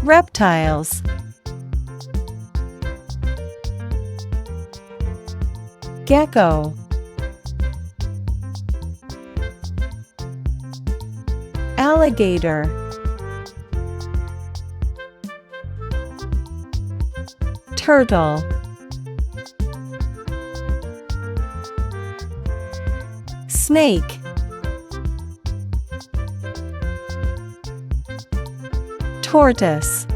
Reptiles. Gecko. Alligator. Turtle. Snake. Tortoise.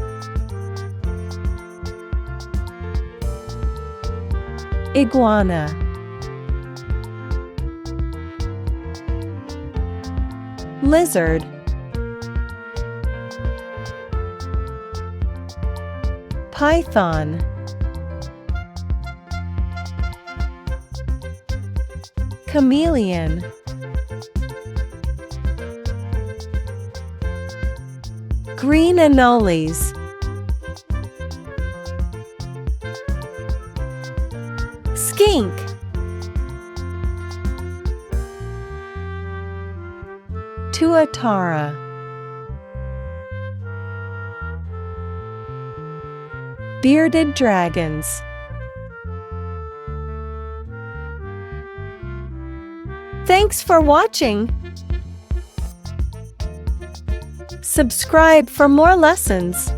Iguana. Lizard. Python. Chameleon. Green anoles. Skink. Tuatara. Bearded dragons. Thanks for watching. Subscribe for more lessons.